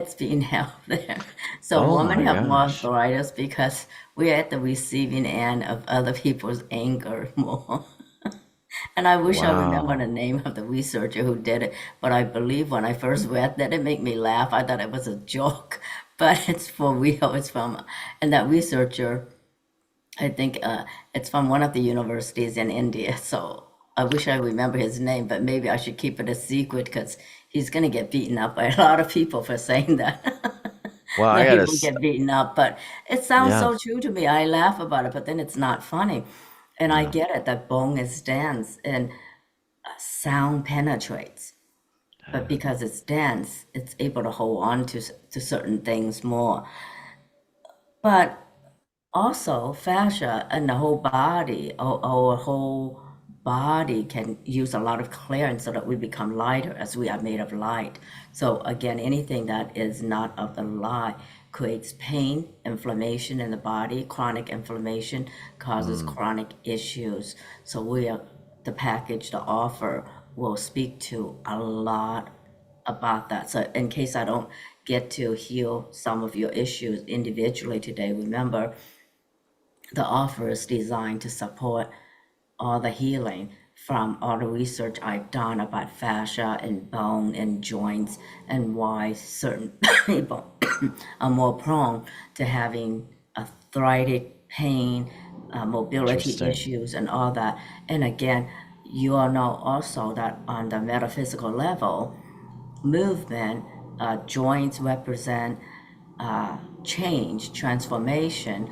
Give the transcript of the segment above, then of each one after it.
it's being held there. So Oh women my have more gosh. arthritis because we're at the receiving end of other people's anger more. And I wish I remember the Wow. name of the researcher who did it, but I believe when I first read that, it made me laugh. I thought it was a joke, but it's for real. It's from, and that researcher, I think it's from one of the universities in India. So I wish I remember his name, but maybe I should keep it a secret because he's going to get beaten up by a lot of people for saying that. Well, I No, he gotta, won't get beaten up, but it sounds yeah, so true to me. I laugh about it, but then it's not funny. And I yeah. get it that bone is dense and sound penetrates. But because it's dense, it's able to hold on to certain things more. But also, fascia and the whole body, our whole body can use a lot of clearance so that we become lighter as we are made of light. So again, anything that is not of the light creates pain, inflammation in the body. Chronic inflammation causes Mm, chronic issues. So we are the package, the offer will speak to a lot about that. So in case I don't get to heal some of your issues individually today, remember the offer is designed to support all the healing from all the research I've done about fascia and bone and joints and why certain people are more prone to having arthritic pain, mobility interesting. issues, and all that. And again, you all know also that on the metaphysical level, movement, joints represent change, transformation.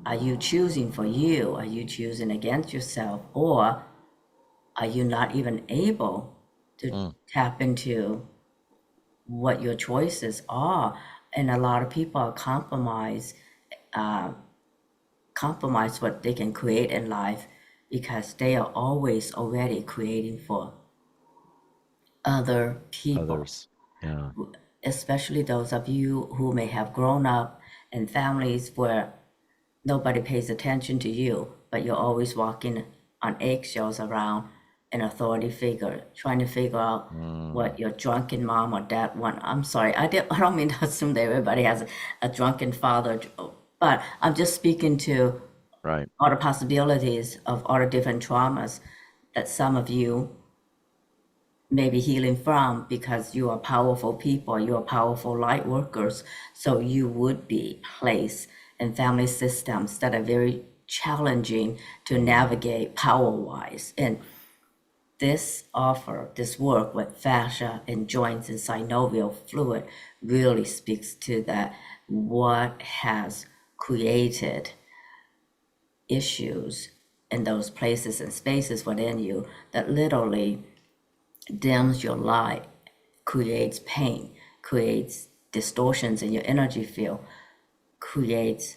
Are you choosing for you? Are you choosing against yourself? Or are you not even able to Mm, tap into what your choices are? And a lot of people are compromise what they can create in life because they are always already creating for other people, others. Yeah. especially those of you who may have grown up in families where nobody pays attention to you, but you're always walking on eggshells around an authority figure, trying to figure out Mm, what your drunken mom or dad want. I'm sorry, I don't mean to assume that everybody has a drunken father, but I'm just speaking to right. all the possibilities of all the different traumas that some of you may be healing from because you are powerful people, you are powerful light workers. So you would be placed in family systems that are very challenging to navigate power wise. And this offer, this work with fascia and joints and synovial fluid really speaks to that what has created issues in those places and spaces within you that literally dims your light, creates pain, creates distortions in your energy field, creates,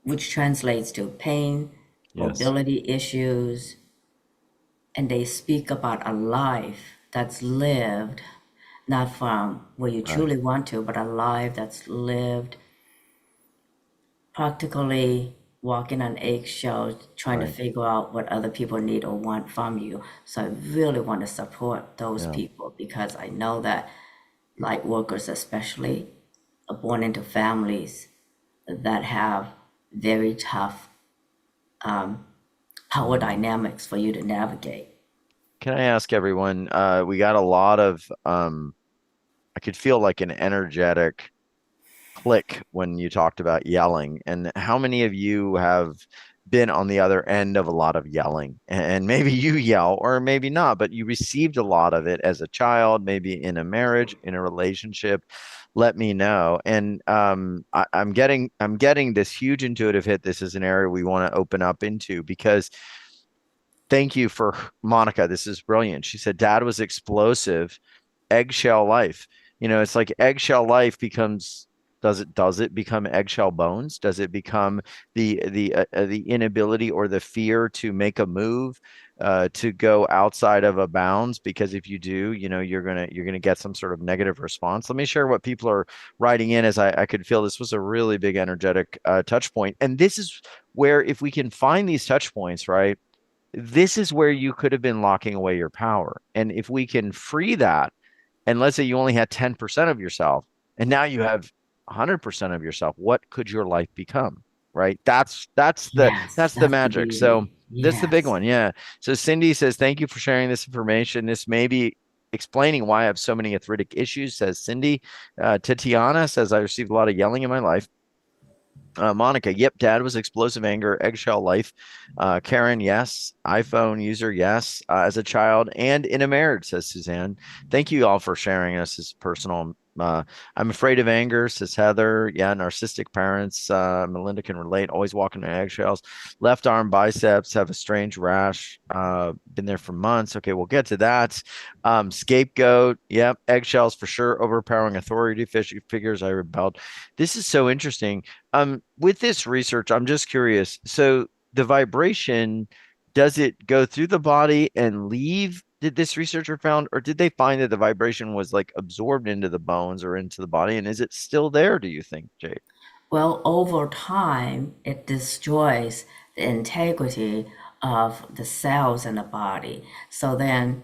which translates to pain, Yes. mobility issues, and they speak about a life that's lived not from where you Right. truly want to, but a life that's lived practically walking on eggshells, trying to Right. figure out what other people need or want from you. So I really want to support those Yeah. people because I know that light workers especially are born into families that have very tough power Mm. dynamics for you to navigate. Can I ask everyone, we got a lot of I could feel like an energetic click when you talked about yelling. And how many of you have been on the other end of a lot of yelling? And maybe you yell, or maybe not, but you received a lot of it as a child, maybe in a marriage, in a relationship. Let me know. And I'm getting this huge intuitive hit. This is an area we want to open up into because thank you for Monica. This is brilliant. She said, Dad was explosive, eggshell life. It's like eggshell life becomes, does it become eggshell bones? Does it become the inability or the fear to make a move, to go outside of a bounds? Because if you do, you're gonna get some sort of negative response. Let me share what people are writing in, as I could feel this was a really big energetic touch point. And this is where, if we can find these touch points, right? This is where you could have been locking away your power. And if we can free that, And let's say you only had 10% of yourself, and now you have 100% of yourself. What could your life become? Right? Yes, That's the that's the magic. So beauty. that's the big Yes. one. Yeah. So Cindy says, thank you for sharing this information. This may be explaining why I have so many arthritic issues, says Cindy. Tatiana says, I received a lot of yelling in my life. Monica, yep, dad was explosive anger, eggshell life. Karen, yes. iPhone user, yes. As a child and in a marriage, says Suzanne. Thank you all for sharing us as personal. I'm afraid of anger, says Heather. Yeah, narcissistic parents. Melinda can relate. Always walking on eggshells. Left arm biceps have a strange rash. Been there for months. Okay, we'll get to that. Scapegoat. Yep, eggshells for sure. Overpowering authority figures. I rebelled. This is so interesting. With this research, I'm just curious. So the vibration, does it go through the body and leave? Did this researcher found, or did they find that the vibration was like absorbed into the bones or into the body? And is it still there, do you think, Jade? Well, over time, it destroys the integrity of the cells in the body. So then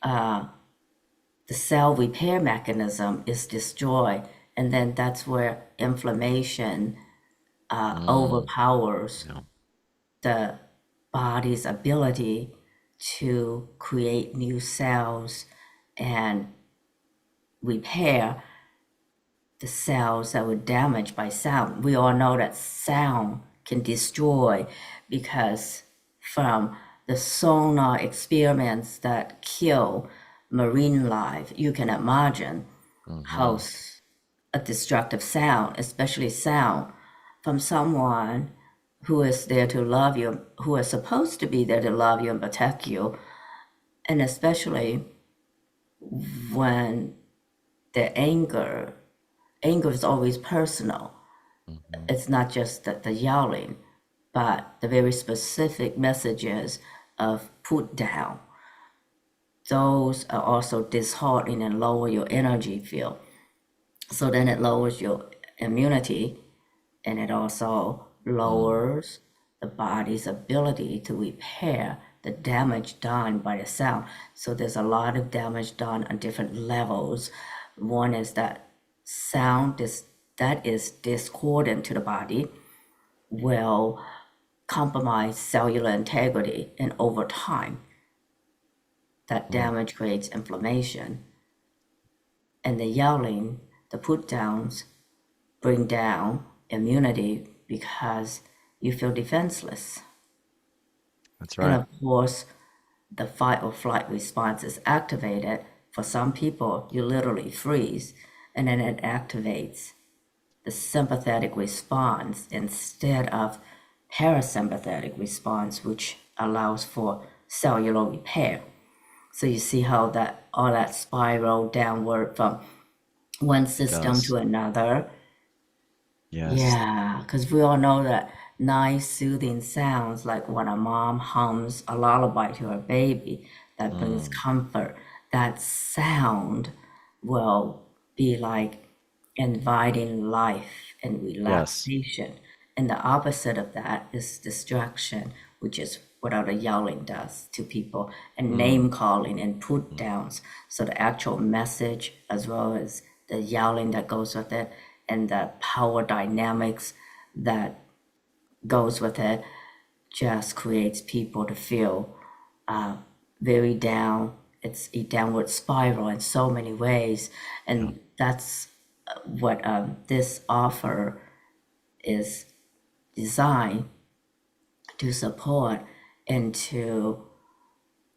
the cell repair mechanism is destroyed, and then that's where inflammation Mm, overpowers yeah. the body's ability to create new cells and repair the cells that were damaged by sound. We all know that sound can destroy because from the sonar experiments that kill marine life, you can imagine how Hmm. a destructive sound, especially sound from someone who is there to love you, who is supposed to be there to love you and protect you, and especially when the anger is always personal. Hmm. It's not just the yelling, but the very specific messages of put down. Those are also disheartening and lower your energy field. So then it lowers your immunity, and it also Mm, lowers the body's ability to repair the damage done by the sound. So there's a lot of damage done on different levels. One is that sound that is discordant to the body will compromise cellular integrity, and over time, that mm. damage creates inflammation. And the yelling, the put downs, bring down immunity because you feel defenseless. That's And right. of course, the fight or flight response is activated. For some people, you literally freeze, and then it activates the sympathetic response instead of parasympathetic response, which allows for cellular repair. So you see how that all that spiral downward from one It system does. to another. Yes. Yeah, because we all know that nice, soothing sounds like when a mom hums a lullaby to her baby that brings Mm, comfort. That sound will be like inviting life and yes. relaxation. And the opposite of that is distraction, which is what other yelling does to people, and Mm, name calling and put mm. downs. So the actual message, as well as the yelling that goes with it, and the power dynamics that goes with it, just creates people to feel very down. It's a downward spiral in so many ways, Yeah. and that's what this offer is designed to support and to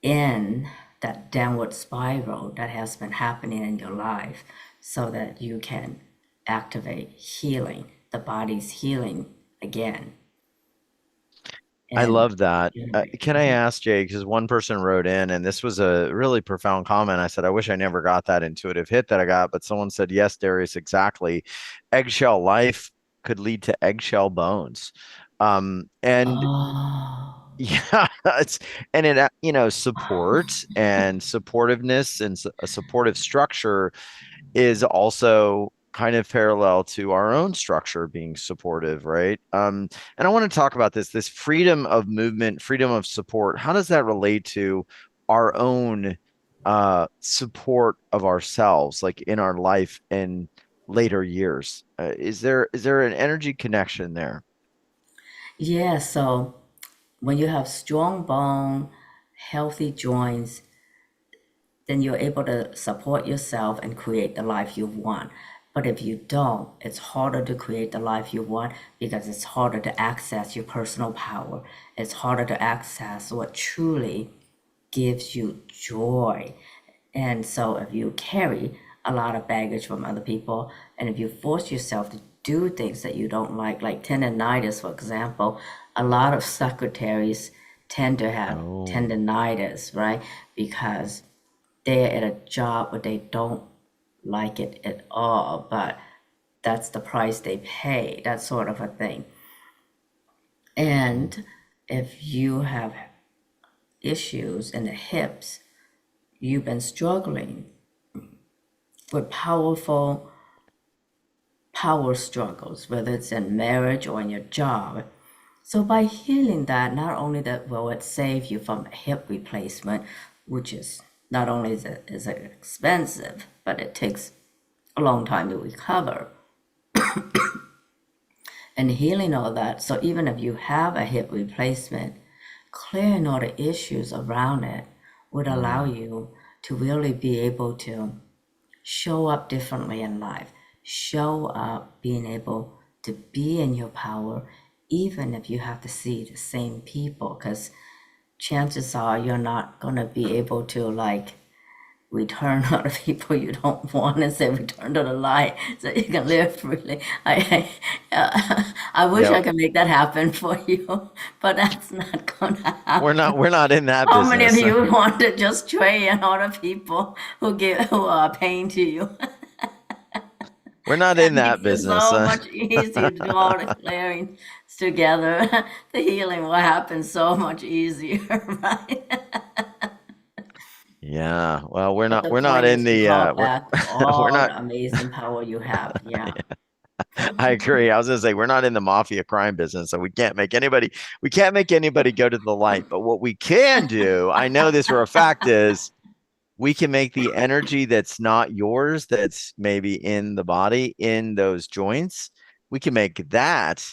end that downward spiral that has been happening in your life so that you can activate healing, the body's healing again, I and love that. regenerate. Can I ask Jay, because one person wrote in and this was a really profound comment. I said, I wish I never got that intuitive hit that I got, but someone said, yes, Darius, exactly. Eggshell life could lead to eggshell bones. And Oh, yeah, and it, support and supportiveness and a supportive structure is also kind of parallel to our own structure being supportive, right? And I want to talk about this freedom of movement, freedom of support. How does that relate to our own? support of ourselves, like in our life in later years? Is there an energy connection there? Yeah, so when you have strong bone, healthy joints, then you're able to support yourself and create the life you want. But if you don't, it's harder to create the life you want because it's harder to access your personal power. It's harder to access what truly gives you joy. And so if you carry a lot of baggage from other people, and if you force yourself to do things that you don't like tendonitis, for example, a lot of secretaries tend to have Oh, tendonitis, right? Because they're at a job where they don't like it at all, but that's the price they pay, that sort of a thing. mm, And if you have issues in the hips, you've been struggling with power struggles, whether it's in marriage or in your job. So by healing that, not only that will it save you from a hip replacement, which is not only is it expensive, but it takes a long time to recover. And healing all that. So even if you have a hip replacement, clearing all the issues around it would allow mm. you to really be able to show up differently in life, show up being able to be in your power, even if you have to see the same people, because chances are you're not going to be able to like return other people you don't want and say return to the light so you can live freely. I wish Yeah, I could make that happen for you, but that's not going to happen. we're not in that How many of business. you want to just trade in other people who are pain to you? We're not That in that makes it business. so much easier to do all the clearings together. The healing will happen so much easier, right? Yeah. Well, we're But not the we're not point in is to the call we're back we're all not the amazing power you have. Yeah. I agree. I was gonna say we're not in the mafia crime business, so we can't make anybody go to the light. But what we can do, I know this for a fact, is we can make the energy that's not yours, that's maybe in the body, in those joints, we can make that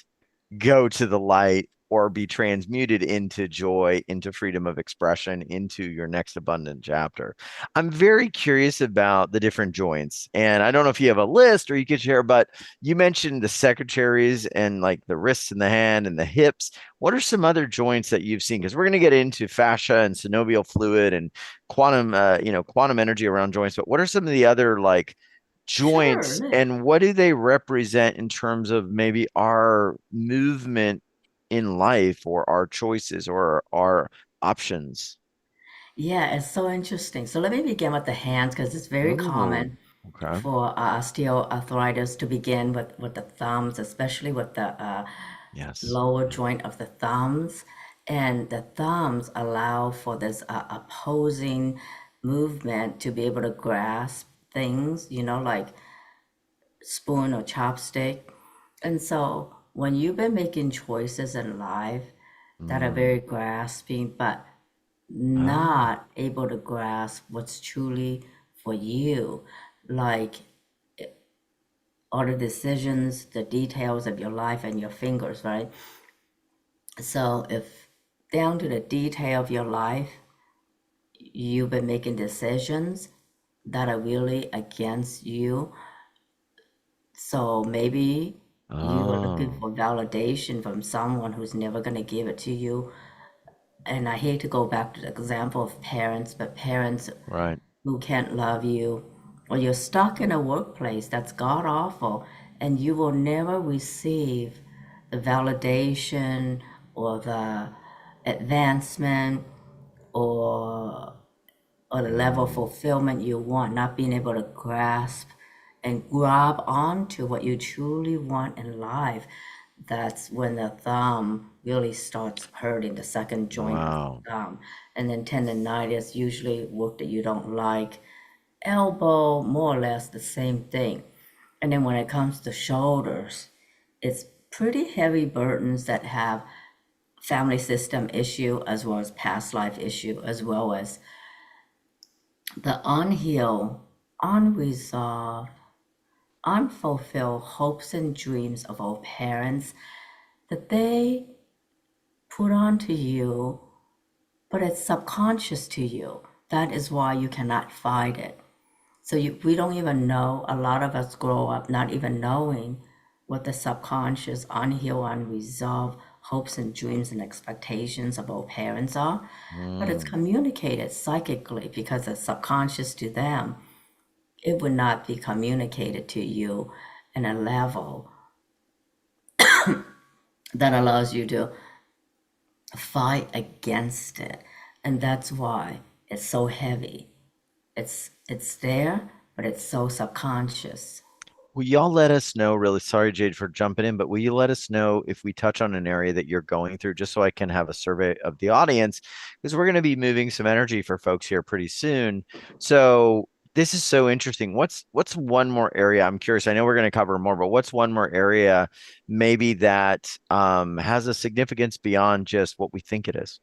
go to the light or be transmuted into joy, into freedom of expression, into your next abundant chapter. I'm very curious about the different joints. And I don't know if you have a list or you could share, but you mentioned the secretaries and like the wrists and the hand and the hips. What are some other joints that you've seen? Because we're going to get into fascia and synovial fluid and quantum energy around joints. But what are some of the other like Sure. joints and what do they represent in terms of maybe our movement in life or our choices or our options? Yeah, it's so interesting. So let me begin with the hands because it's very Oh, common okay. for osteoarthritis to begin with the thumbs, especially with the Yes. lower Yeah. joint of the thumbs. And the thumbs allow for this opposing movement to be able to grasp things, like spoon or chopstick. And so when you've been making choices in life that are Mm. very grasping, but Oh, not able to grasp what's truly for you, like all the decisions, the details of your life and your fingers, right? So if down to the detail of your life, you've been making decisions that are really against you. So maybe you are looking oh, for validation from someone who's never going to give it to you. And I hate to go back to the example of parents, but parents right. who can't love you, or you're stuck in a workplace that's god awful, and you will never receive the validation or the advancement or the level of Mm. fulfillment you want, not being able to grasp and grab onto what you truly want in life. That's when the thumb really starts hurting, the second joint of Wow. the thumb. And then tendonitis, usually work that you don't like. Elbow, more or less the same thing. And then when it comes to shoulders, it's pretty heavy burdens that have family system issue as well as past life issue as well as The unhealed, unresolved, unfulfilled hopes and dreams of our parents that they put onto you, but it's subconscious to you. That is why you cannot fight it. So we don't even know. A lot of us grow up not even knowing what the subconscious, unhealed, unresolved hopes and dreams and expectations of our parents are. But it's Mm, communicated psychically because it's subconscious to them. It would not be communicated to you in a level that allows you to fight against it. And that's why it's so heavy. It's there, but it's so subconscious. will y'all let us know, really sorry, Jade, for jumping in, but will you let us know if we touch on an area that you're going through, just so I can have a survey of the audience, because we're going to be moving some energy for folks here pretty soon. So this is so interesting. What's one more area? I'm curious. I know we're going to cover more, but what's one more area maybe that has a significance beyond just what we think it is?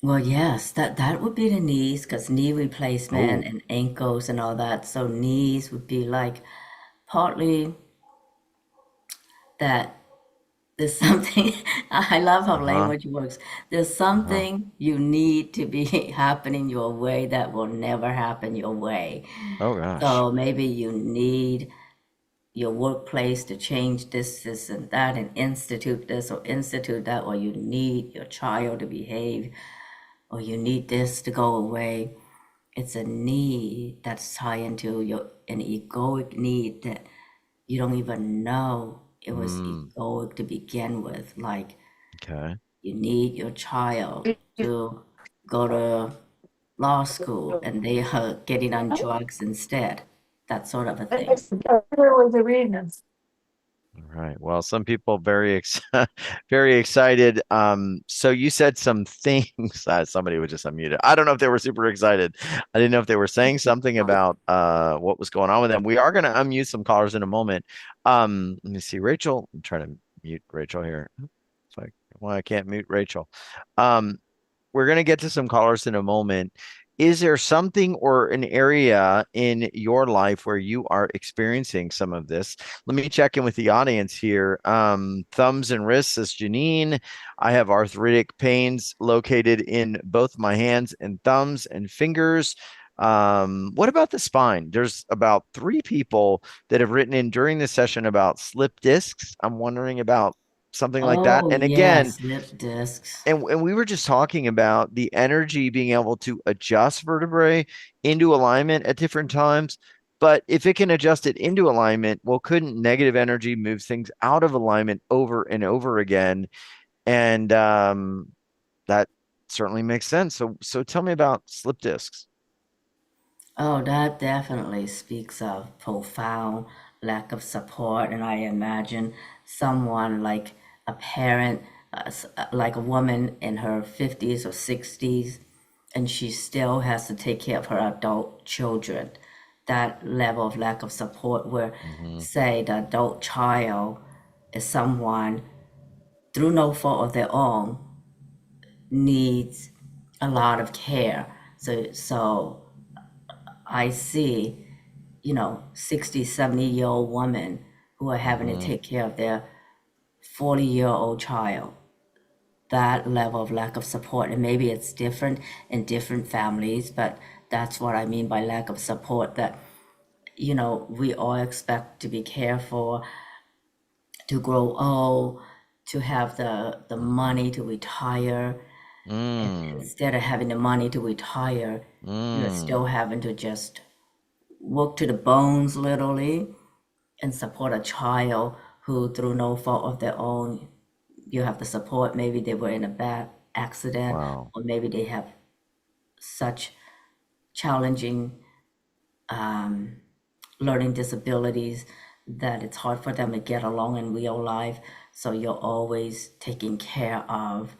Well, yes, that would be the knees, because knee replacement Oh, and ankles and all that. So knees would be like partly that there's something. I love how uh-huh, language works. There's uh-huh. something you need to be happening your way that will never happen your way. Oh gosh. So maybe you need your workplace to change this, and that, and institute this or institute that, or you need your child to behave, or you need this to go away. It's a need that's tied into an egoic need that you don't even know it was Mm, egoic to begin with. Like okay. you need your child to go to law school and they are getting on drugs instead. That sort of a thing. All right. Well, some people very very excited. So you said some things. Somebody was just unmuted. I don't know if they were super excited. I didn't know if they were saying something about what was going on with them. We are going to unmute some callers in a moment. Let me see, Rachel. I'm trying to mute Rachel here. It's like, well, I can't mute Rachel. Um, we're going to get to some callers in a moment. Is there something or an area in your life where you are experiencing some of this? Let me check in with the audience here. Thumbs and wrists, says Janine. I have arthritic pains located in both my hands and thumbs and fingers. What about the spine? There's about three people that have written in during this session about slip discs. I'm wondering about something like that. Oh, And again, yes, lip discs. and we were just talking about the energy being able to adjust vertebrae into alignment at different times. But if it can adjust it into alignment, well, couldn't negative energy move things out of alignment over and over again? And that certainly makes sense. So tell me about slip discs. Oh, that definitely speaks of profound lack of support. And I imagine someone like a parent, like a woman in her 50s or 60s, and she still has to take care of her adult children. That level of lack of support, where, Hmm. say, the adult child is someone through no fault of their own needs a lot of care. So I see, 60, 70-year-old women who are having to Hmm. take care of their 40-year-old child. That level of lack of support, and maybe it's different in different families, but that's what I mean by lack of support. That, we all expect to be careful, to grow old, to have the money to retire. And Mm, instead of having the money to retire, you're mm, still having to just work to the bones, literally, and support a child who, through no fault of their own, you have to support. Maybe they were in a bad accident, wow. or maybe they have such challenging learning disabilities that it's hard for them to get along in real life. So you're always taking care of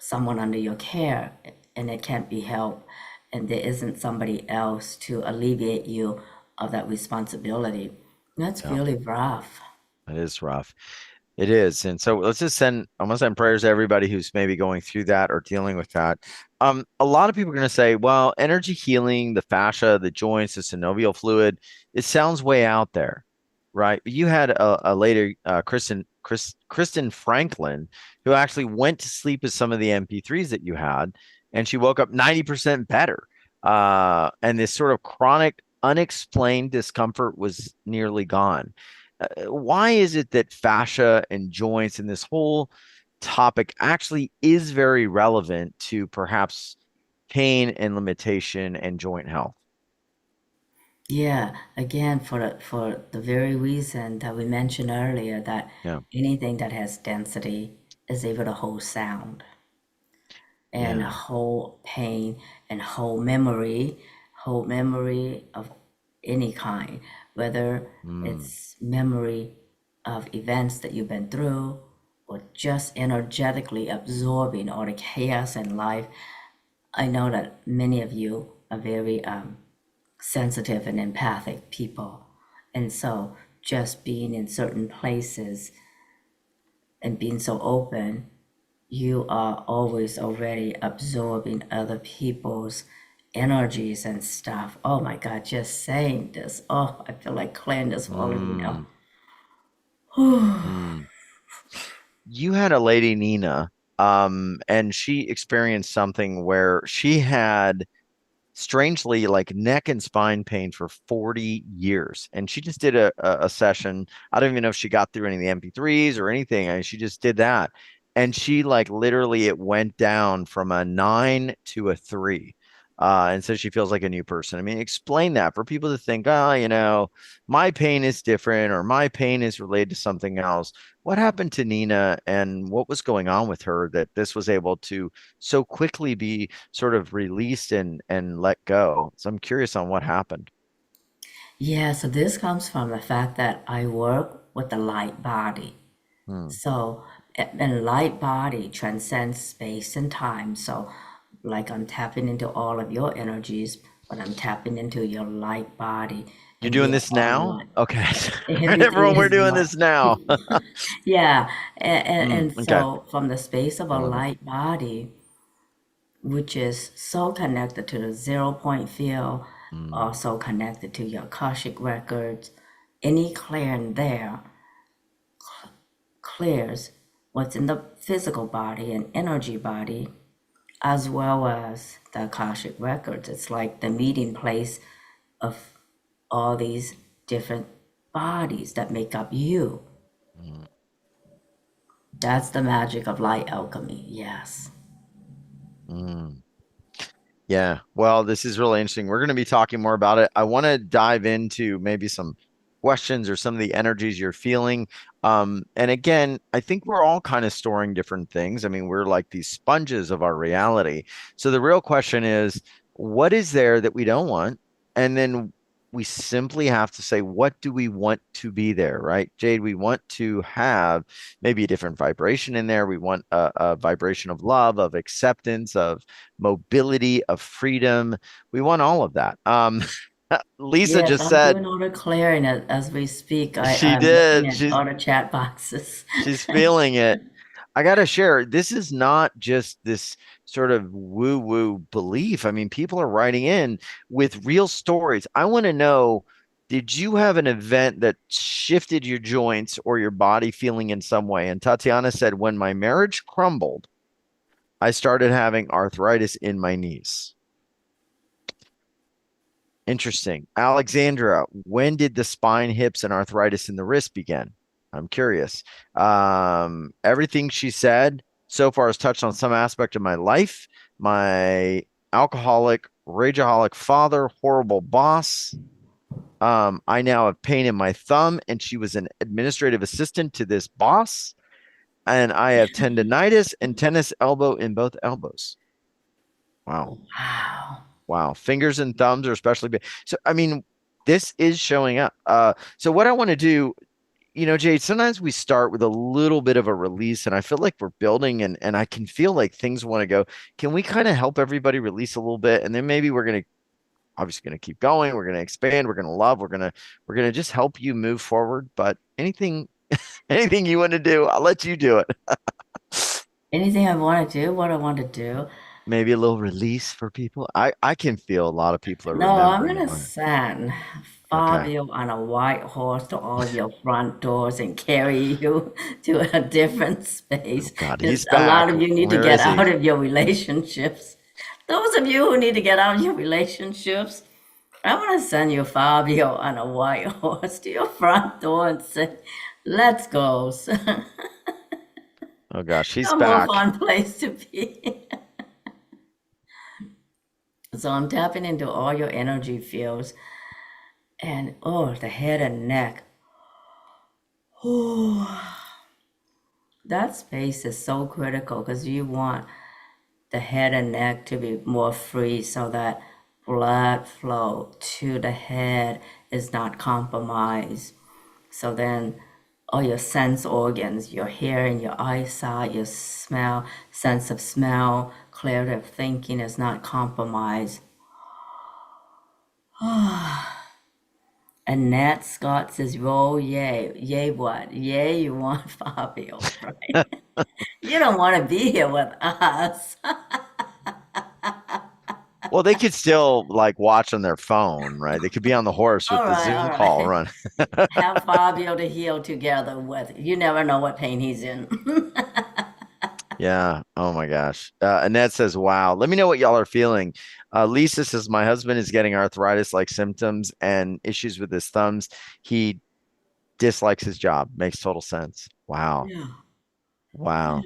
someone under your care, and it can't be helped. And there isn't somebody else to alleviate you of that responsibility. That's Yeah, really rough. that is rough. It is. And so let's just send, I'm gonna send prayers to everybody who's maybe going through that or dealing with that. A lot of people are gonna say, well, energy healing, the fascia, the joints, the synovial fluid, it sounds way out there, right? You had a lady, Kristen Franklin, who actually went to sleep with some of the MP3s that you had, and she woke up 90% better. And this sort of chronic, unexplained discomfort was nearly gone. Why is it that fascia and joints and this whole topic actually is very relevant to perhaps pain and limitation and joint health? Yeah, again, for the very reason that we mentioned earlier, that Yeah, anything that has density is able to hold sound and yeah. hold pain and hold memory of any kind, whether Mm, it's memory of events that you've been through or just energetically absorbing all the chaos in life. I know that many of you are very sensitive and empathic people. And so just being in certain places and being so open, you are always already absorbing other people's energies and stuff. Oh my God, just saying this. Oh, I feel like Glenn is falling me now. mm, mm. You had a lady, Nina, and she experienced something where she had strangely like neck and spine pain for 40 years. And she just did a session. I don't even know if she got through any of the MP3s or anything. And she just did that. And she like literally it went down from a 9 to a 3. And so she feels like a new person. I mean, explain that for people to think, oh, my pain is different or my pain is related to something else. What happened to Nina and what was going on with her that this was able to so quickly be sort of released and let go. So I'm curious on what happened. Yeah, so this comes from the fact that I work with the light body. Hmm. So, and light body transcends space and time. So, like I'm tapping into all of your energies, but I'm tapping into your light body, You're and we doing are this all now? one. Okay. Everything Everyone, we're is doing one. this now. Yeah, and, and, Mm, and okay. so from the space of I a love it. light body, which is so connected to the zero point field, Mm, also connected to your Akashic records, any clearing there clears what's in the physical body and energy body, as well as the Akashic records. It's like the meeting place of all these different bodies that make up you. mm, That's the magic of light alchemy, yes. mm. Yeah. Well, this is really interesting. We're going to be talking more about it. I want to dive into maybe some questions or some of the energies you're feeling. And again, I think we're all kind of storing different things. I mean, we're like these sponges of our reality. So the real question is, what is there that we don't want? And then we simply have to say, what do we want to be there, right? Jade, we want to have maybe a different vibration in there. We want a vibration of love, of acceptance, of mobility, of freedom. We want all of that. Lisa Yes, just I'm said doing all the clearing as we speak. she I'm looking did. at all the chat boxes. She's feeling it. I gotta share, this is not just this sort of woo-woo belief. I mean, people are writing in with real stories. I want to know, did you have an event that shifted your joints or your body feeling in some way? And Tatiana said, when my marriage crumbled, I started having arthritis in my knees. Interesting. Alexandra, when did the spine, hips, and arthritis in the wrist begin? I'm curious. Everything she said so far has touched on some aspect of my life. My alcoholic, rageaholic father, horrible boss. I now have pain in my thumb, and she was an administrative assistant to this boss. And I have tendonitis and tennis elbow in both elbows. Wow. Wow. Wow, fingers and thumbs are especially big. So, I mean, this is showing up. So what I want to do, Jade, sometimes we start with a little bit of a release, and I feel like we're building, and I can feel like things want to go. Can we kind of help everybody release a little bit, and then maybe we're gonna obviously gonna keep going. We're gonna expand. We're gonna love. We're gonna just help you move forward. But anything Anything you want to do, I'll let you do it. Anything I want to do, what I want to do. Maybe a little release for people. I can feel a lot of people are No, I'm remembering gonna one. send Okay. Fabio on a white horse to all of your front doors and carry you to a different Oh space. God, Because he's a lot back. of you need to Where get is he? out of your relationships. Those of you who need to get out of your relationships, I'm gonna send you Fabio on a white horse to your front door and say, "Let's go." Oh gosh, he's No more back. fun place to be. So I'm tapping into all your energy fields and oh, the head and neck. Oh, that space is so critical because you want the head and neck to be more free so that blood flow to the head is not compromised. So then all your sense organs, your hearing, your eyesight, your smell, sense of smell, clarity of thinking is not compromised. And Nat Scott says, roll yay. Yay what? Yay, you want Fabio, right? You don't want to be here with us. Well, they could still like watch on their phone, right? They could be on the horse with the All Zoom call right. run. Have Fabio to heal together with. You never know what pain he's in. Yeah. Oh my gosh. Annette says, wow. Let me know what y'all are feeling. Lisa says, my husband is getting arthritis-like symptoms and issues with his thumbs. He dislikes his job. Makes total sense. Wow. Yeah. Wow.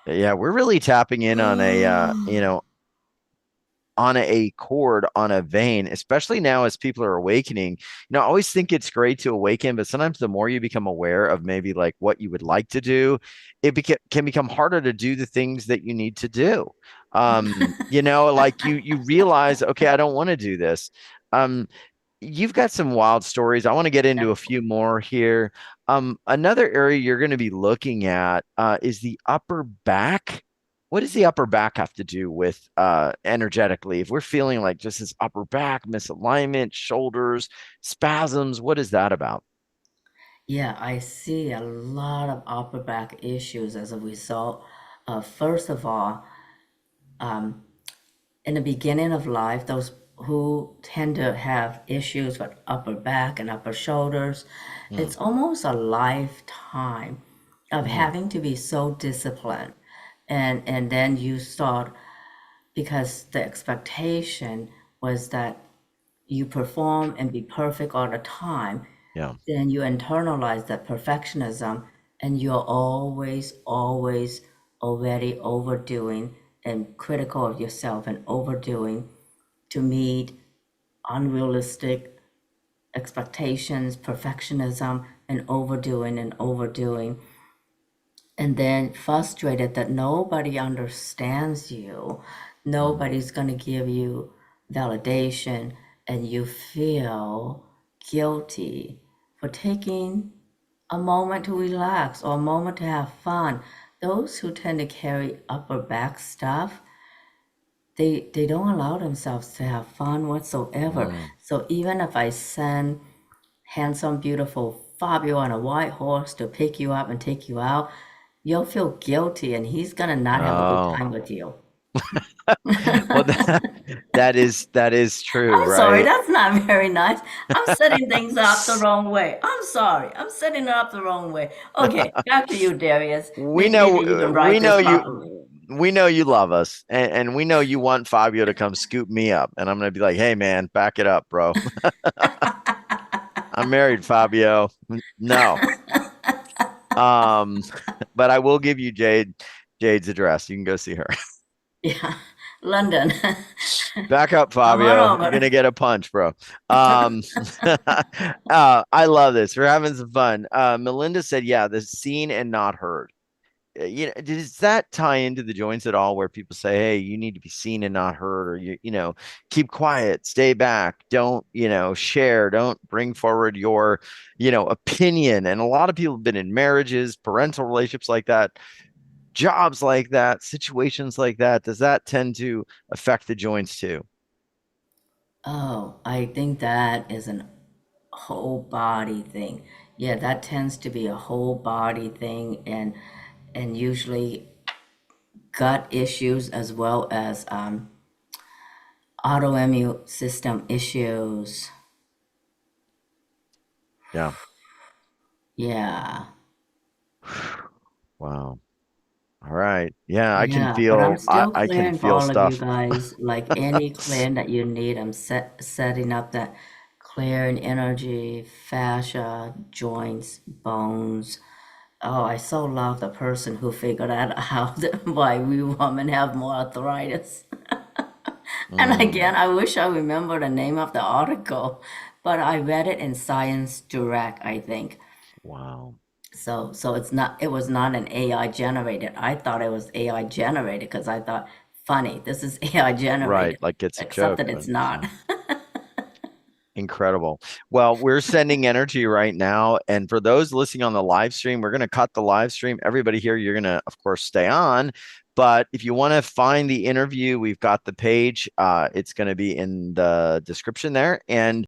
Yeah, we're really tapping in on a on a chord, on a vein, especially now as people are awakening. I always think it's great to awaken, but sometimes the more you become aware of maybe like what you would like to do, can become harder to do the things that you need to do. Like you realize, okay, I don't want to do this. Um, You've got some wild stories. I want to get into a few more here. Another area you're going to be looking at is the upper back. What does the upper back have to do with energetically? If we're feeling like just this upper back misalignment, shoulders, spasms, what is that about? Yeah, I see a lot of upper back issues as a result. First of all, um, in the beginning of life, those who tend to have issues with upper back and upper shoulders, Hmm. it's almost a lifetime of Hmm. having to be so disciplined. And then you start because the expectation was that you perform and be perfect all the time, Yeah. then you internalize that perfectionism and you're always already overdoing and critical of yourself and overdoing to meet unrealistic expectations, perfectionism, and overdoing. And then frustrated that nobody understands you, Hmm. nobody's going to give you validation, and you feel guilty for taking a moment to relax or a moment to have fun. Those who tend to carry upper back stuff, they don't allow themselves to have fun whatsoever. Hmm. So even if I send handsome, beautiful Fabio on a white horse to pick you up and take you out, you'll feel guilty and he's gonna not have a good Oh, time with you. well, that is true, I'm sorry, right? that's not very nice. I'm setting things up the wrong way. I'm sorry. I'm setting it up the wrong way. Okay, back to you, Darius. we Maybe know you can we write know this properly. you love us, and we know you want Fabio to come scoop me up, and I'm gonna be like, hey man, back it up, bro. I'm married, Fabio. No. um but I will give you Jade's address. You can go see her. Yeah, London. Back up, Come on Fabio. You're over. gonna get a punch, bro. um I love this. We're having some fun. Melinda said, yeah, the seen and not heard. Does that tie into the joints at all where people say, hey, you need to be seen and not heard, or keep quiet, stay back, don't, share, don't bring forward your, opinion. And a lot of people have been in marriages, parental relationships like that, jobs like that, situations like that. Does that tend to affect the joints too? Oh, I think that is an whole body thing. Yeah, that tends to be a whole body thing, and usually gut issues as well as autoimmune system issues. Yeah. Yeah. Wow. All right. Yeah, Yeah, but I'm still I can clearing for feel all of you stuff. guys. Like any clearing that you need, I'm setting up that clearing energy, fascia, joints, bones. Oh, I so love the person who figured out how why we women have more arthritis. And Mm, again, I wish I remember the name of the article, but I read it in Science Direct, I think. wow. So it was not an AI generated. I thought it was AI generated because I thought, funny, this is AI Right. generated, Like it's a except joke, that but it's it's not. not. Incredible. Well, we're sending energy right now. And for those listening on the live stream, we're going to cut the live stream. Everybody here, you're going to, of course, stay on. But if you want to find the interview, we've got the page. It's going to be in the description there. And